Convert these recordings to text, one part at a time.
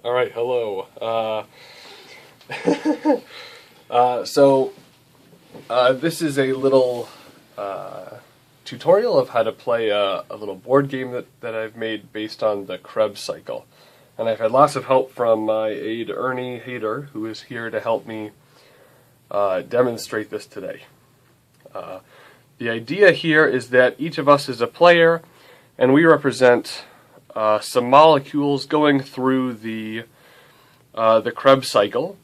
All right, hello. This is a little tutorial of how to play a little board game that I've made based on the Krebs Cycle. And I've had lots of help from my aide, Ernie who is here to help me demonstrate this today. The idea here is that each of us is a player, and we represent some molecules going through the Krebs cycle,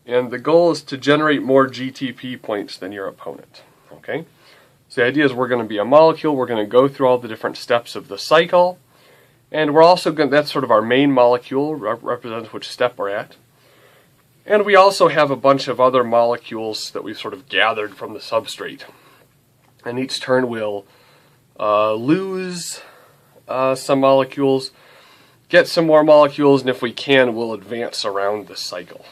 and the goal is to generate more GTP points than your opponent. Okay, so the idea is we're going to be a molecule. We're going to go through all the different steps of the cycle, and we're also going. That's sort of our main molecule, represents which step we're at, and we also have a bunch of other molecules that we've sort of gathered from the substrate. And each turn we'll lose some molecules, get some more molecules, and if we can, we'll advance around the cycle.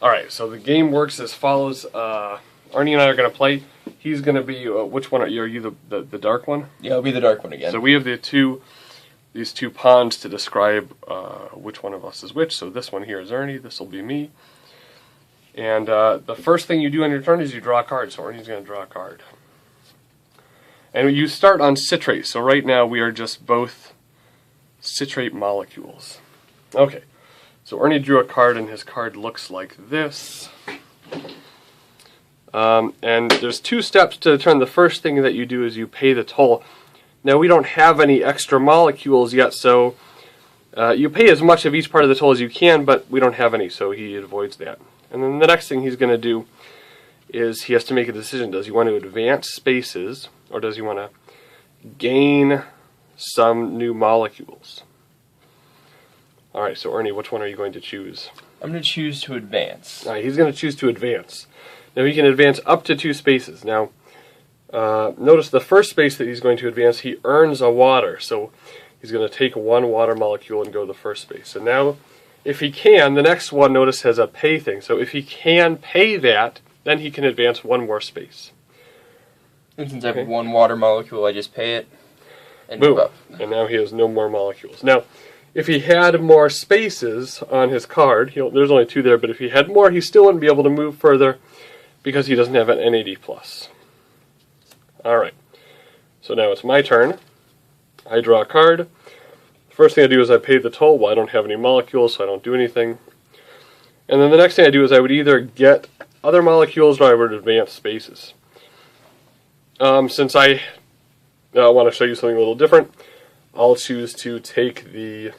Alright, so the game works as follows. Ernie and I are going to play. He's going to be, which one are you? Are you the dark one? Yeah, I'll be the dark one again. So we have these two pawns to describe which one of us is which. So this one here is Ernie, this will be me. And the first thing you do on your turn is you draw a card. So Ernie's going to draw a card. And you start on citrate, so right now we are just both citrate molecules. Okay, so Ernie drew a card, and his card looks like this. And there's two steps to the turn. The first thing that you do is you pay the toll. Now we don't have any extra molecules yet, so you pay as much of each part of the toll as you can, but we don't have any, so he avoids that. And then the next thing he's going to do is he has to make a decision. Does he want to advance spaces, or does he want to gain some new molecules? Alright, so Ernie, which one are you going to choose? I'm going to choose to advance. Alright, he's going to choose to advance. Now he can advance up to 2 spaces. Now, notice the first space that he's going to advance, he earns a water. So he's going to take 1 water molecule and go to the first space. And now, if he can, the next one, notice, has a pay thing. So if he can pay that, then he can advance 1 more space. And since I have 1 water molecule, I just pay it and Boom. move up. And now he has no more molecules. Now, if he had more spaces on his card, there's only 2 there, but if he had more, he still wouldn't be able to move further because he doesn't have an NAD+. Alright, so now it's my turn. I draw a card. First thing I do is I pay the toll. Well, I don't have any molecules, so I don't do anything. And then the next thing I do is I would either get other molecules or I would advance spaces. Since I want to show you something a little different, I'll choose to take the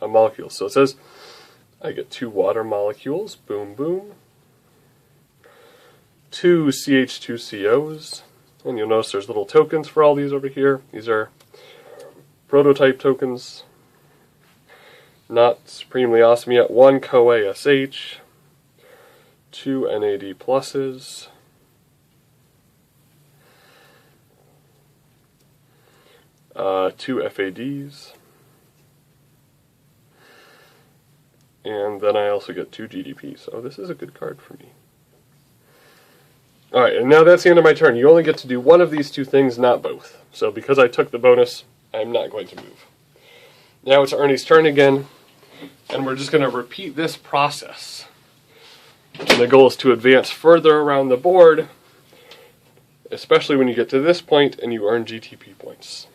molecules. So it says I get 2 water molecules, boom, boom, 2 CH2COs, and you'll notice there's little tokens for all these over here. These are prototype tokens, not supremely awesome yet. 1 CoA SH, 2 NAD pluses, 2 FADs, and then I also get 2 GDPs. So this is a good card for me. Alright, and now that's the end of my turn. You only get to do one of these 2 things, not both. So because I took the bonus, I'm not going to move. Now it's Ernie's turn again, and we're just going to repeat this process. And the goal is to advance further around the board, especially when you get to this point and you earn GTP points.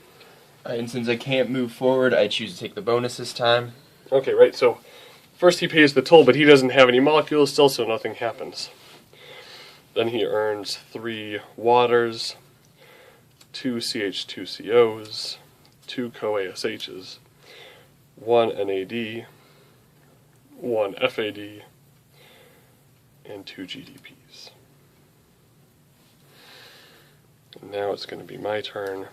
Alright, and since I can't move forward, I choose to take the bonus this time. Okay, right, so first he pays the toll, but he doesn't have any molecules still, so nothing happens. Then he earns 3 waters, 2 CH2COs, 2 CoA SHs, 1 NAD, 1 FAD, and 2 GDPs. And now it's going to be my turn.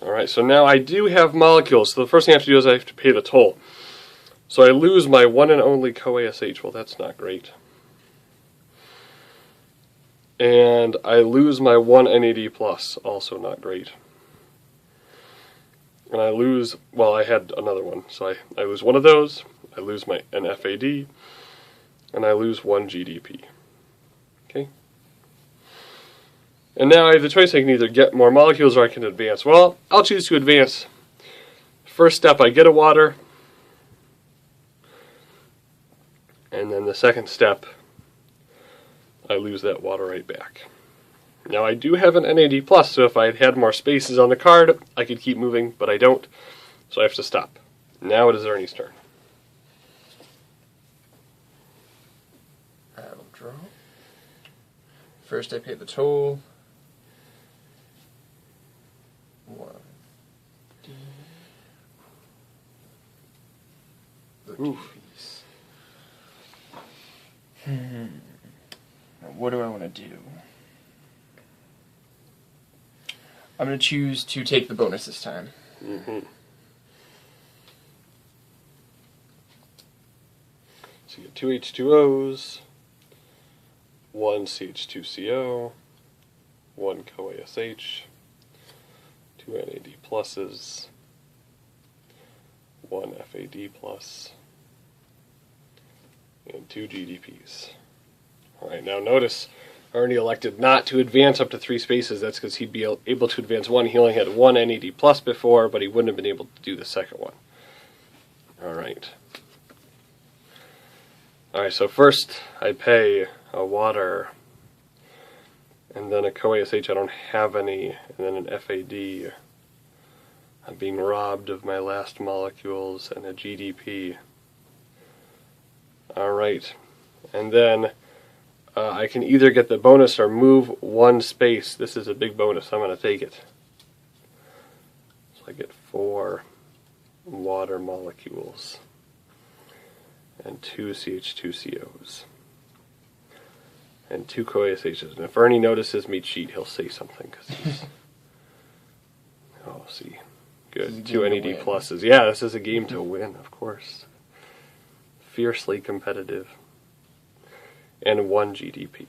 Alright, so now I do have molecules, so the first thing I have to do is I have to pay the toll. So I lose my 1 and only CoA SH. Well, that's not great. And I lose my 1 NAD+, also not great. And I lose, well, I had another one, so I lose one of those, I lose my NFAD, and I lose 1 GDP. Okay? And now I have the choice. I can either get more molecules or I can advance. Well, I'll choose to advance First step, I get a water. And then the second step, I lose that water right back. Now I do have an NAD+, so if I had had more spaces on the card, I could keep moving, but I don't, so I have to stop. Now it is Ernie's turn. I will draw. First I pay the toll. 1. Oof. Now what do I want to do? I'm going to choose to take the bonus this time. So you get 2 H2Os, 1 CH2CO, 1 CoASH, 2 NAD pluses, 1 FAD plus, and 2 GDPs. Alright, now notice Ernie elected not to advance up to 3 spaces. That's because he'd be able to advance 1. He only had 1 NAD plus before, but he wouldn't have been able to do the second one. Alright. Alright, so first I pay a water, and then a CoASH, I don't have any, and then an FAD. I'm being robbed of my last molecules, and a GDP. Alright, and then I can either get the bonus or move 1 space. This is a big bonus, I'm going to take it. So I get 4 water molecules and 2 CH2COs and 2 CoASHs. And if Ernie notices me cheat, he'll say something, because he's... Oh, see. Good. 2 NAD pluses. Yeah, this is a game to win, of course. Fiercely competitive. And 1 GDP.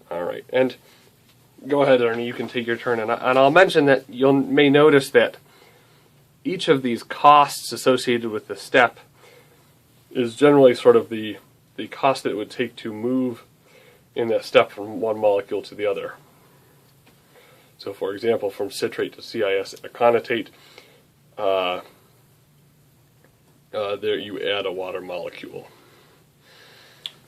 Alright, and go ahead, Ernie, you can take your turn. And I'll mention that you may notice that each of these costs associated with the step is generally sort of the cost that it would take to move in that step from one molecule to the other. So, for example, from citrate to CIS aconitate, there you add a water molecule.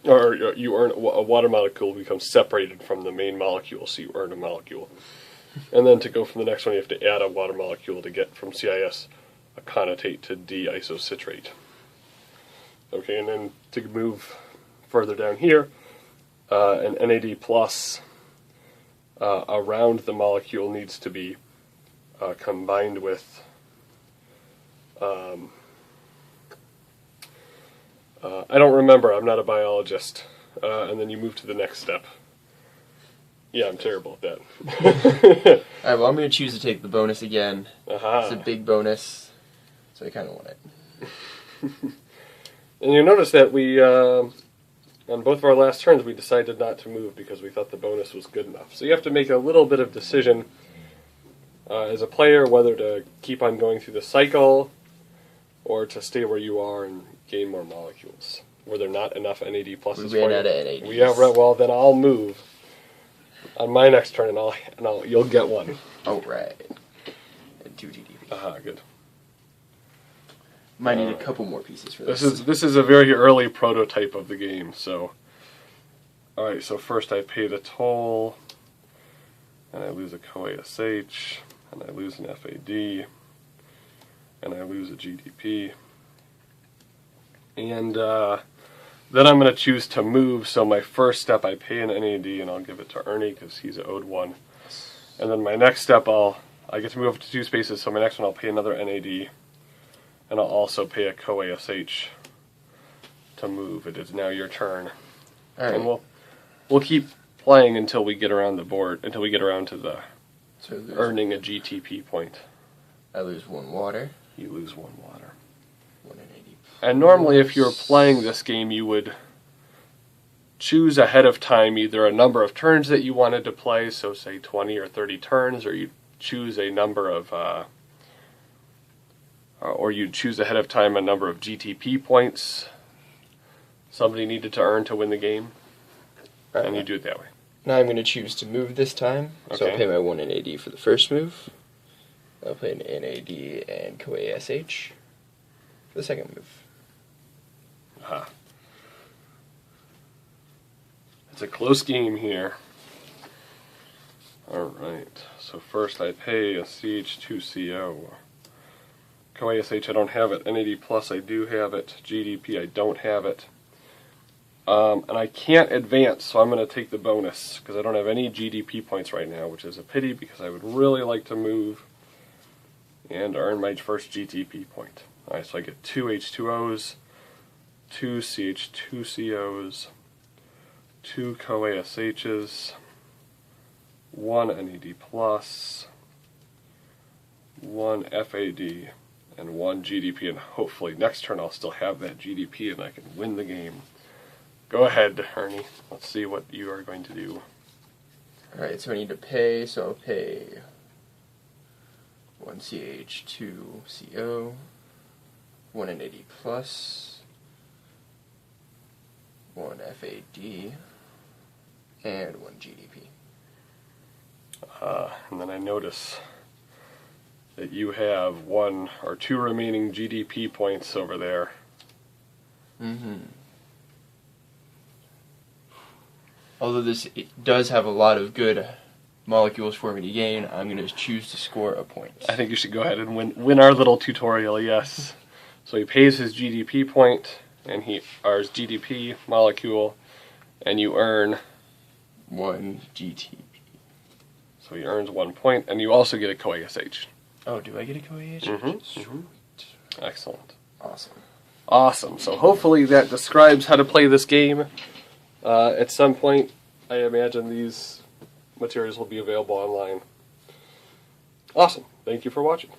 Or you earn a water molecule becomes separated from the main molecule, so you earn a molecule. And then to go from the next one, you have to add a water molecule to get from CIS aconitate to D-isocitrate. Okay, and then to move further down here, an NAD plus around the molecule needs to be combined with I don't remember, I'm not a biologist. And then you move to the next step. Yeah, I'm terrible at that. Alright, well, I'm going to choose to take the bonus again. It's a big bonus, so I kind of want it. And you notice that we, on both of our last turns, we decided not to move because we thought the bonus was good enough. So you have to make a little bit of decision as a player whether to keep on going through the cycle or to stay where you are and gain more molecules. Were there not enough NAD pluses we ran out of NADs. Yeah, right, well, then I'll move on my next turn, and you'll get 1. Oh, right. And 2 GDP. Good. Might need a couple more pieces for this. This is a very early prototype of the game, so... Alright, so first I pay the toll, and I lose a CoASH, and I lose an FAD, and I lose a GDP. And then I'm going to choose to move, so my first step I pay an NAD, and I'll give it to Ernie, because he's owed 1. And then my next step I get to move up to 2 spaces, so my next one I'll pay another NAD. And I'll also pay a CoASH to move. It is now your turn. All right. And we'll keep playing until we get around the board, until we get around to the earning a GTP point. I lose 1 water. You lose 1 water. 1 NAD. And normally if you're playing this game, you would choose ahead of time either a number of turns that you wanted to play, so say 20 or 30 turns, or you choose a number of... or you'd choose ahead of time a number of GTP points somebody needed to earn to win the game, and you do it that way. Now I'm going to choose to move this time, so I'll pay my 1 NAD for the first move. I'll play an NAD and CoASH for the second move. Ah. It's a close game here. Alright, so first I pay a CH2CO. CoASH I don't have it, NAD Plus I do have it, GDP I don't have it. And I can't advance, so I'm going to take the bonus, because I don't have any GDP points right now, which is a pity, because I would really like to move and earn my first GDP point. Alright, so I get 2 H2Os, 2 CH2COs, 2 CoASHs, 1 NAD+, 1 FAD, and 1 GDP, and hopefully next turn I'll still have that GDP and I can win the game. Go ahead, Ernie. Let's see what you are going to do. Alright, so I need to pay, so I'll pay 1 CH2CO, 1 NAD+, 1 FAD, and 1 GDP. And then I notice that you have 1 or 2 remaining GDP points over there. Although this does have a lot of good molecules for me to gain, I'm going to choose to score a point. I think you should go ahead and win our little tutorial, yes. So he pays his GDP point, and his GDP molecule, and you earn 1 GTP. So he earns 1 point, and you also get a CoASH. Oh, do I get a CoASH? Mm-hmm. Excellent. Awesome. Awesome. So hopefully that describes how to play this game. At some point, I imagine these materials will be available online. Awesome. Thank you for watching.